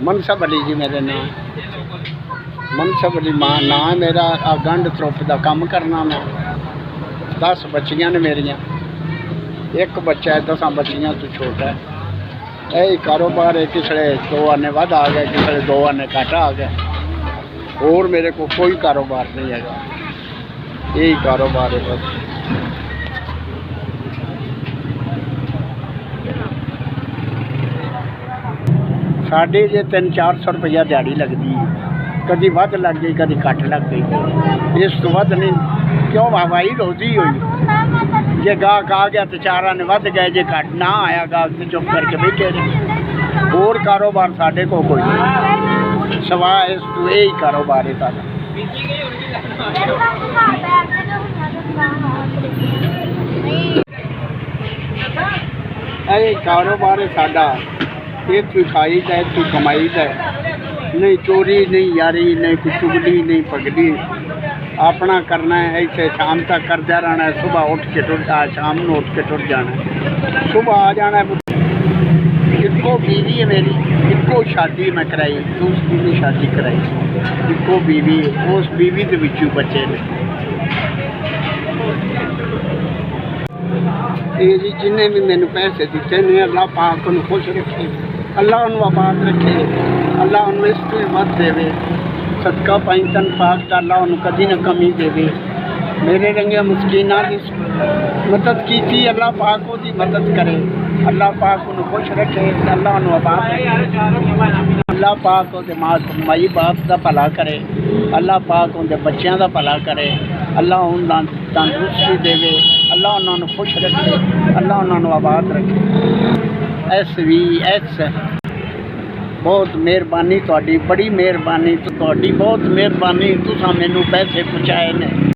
मनसब अली जी मेरे नाम, मनसब अली मां ना है मेरा। गंढ थ्रोप का काम करना मैं। 10 बच्चियां ने मेरिया, एक बच्चा है 10 बच्चियां तो छोटा है। यही कारोबार है, किसले 2 आने वध आ गए, किसले 2 आने घट आ गए। और मेरे को कोई कारोबार नहीं है, यही कारोबार है बस। साढ़े जे 300-400 रुपया दिहाड़ी लगती है, कभी वध लग गई कभी घट लग गई, इस तो वध नहीं। क्यों हवाई रोजी हुई, जे गाहक आ गया तो 4 आने वध गए, जे घट ना आया गाहक तो चुप करके बैठे रहे। और कारोबार साढ़े को कोई नहीं, सवाए इस तो यही कारोबार है सारा। यही कारोबार है साडा, इतू खाई दा, इतू कमाई दा, नहीं चोरी नहीं यारी नहीं कोई चुगली नहीं पगड़ी, अपना करना है। इतने शाम तक करता रहना है, सुबह उठ के टुट, शाम को उठ के टुट जाना है, सुबह आ जाना है। इको बीवी है मेरी, इको शादी मैं कराई, दूसरी भी शादी कराई, इको बीवी, उस बीवी के बिचू बच्चे ने। ये जी जिन्हें भी मैंने पैसे दिते ने, अल्लाह पाक उन्हें खुश रखे, अल्लाह उन्हें आबाद रखे, अल्लाह उन्हें इस तो मत देवे। सदका पाई तन पाक का अल्लाह उन्हें कभी न कमी देवे। मेरे रंगे मुस्किना की मदद की थी, अल्लाह पाक उसकी मदद करे, अल्लाह पाक उन्हें खुश रखे, अल्लाह उन्हें आबाद रखे, अल्लाह पाक उनके माई बाप का भला करे, अल्लाह पाक उनके बच्चों का भला करे, अल्लाह उन्हें तंदुरुस्ती देवे, अल्लाह उन्होंने खुश रखे, अल्लाह उन्होंने आबाद रखे। एस बहुत मेहरबानी, बड़ी मेहरबानी, बहुत मेहरबानी, तुसा मैनू पैसे पहुँचाए ने।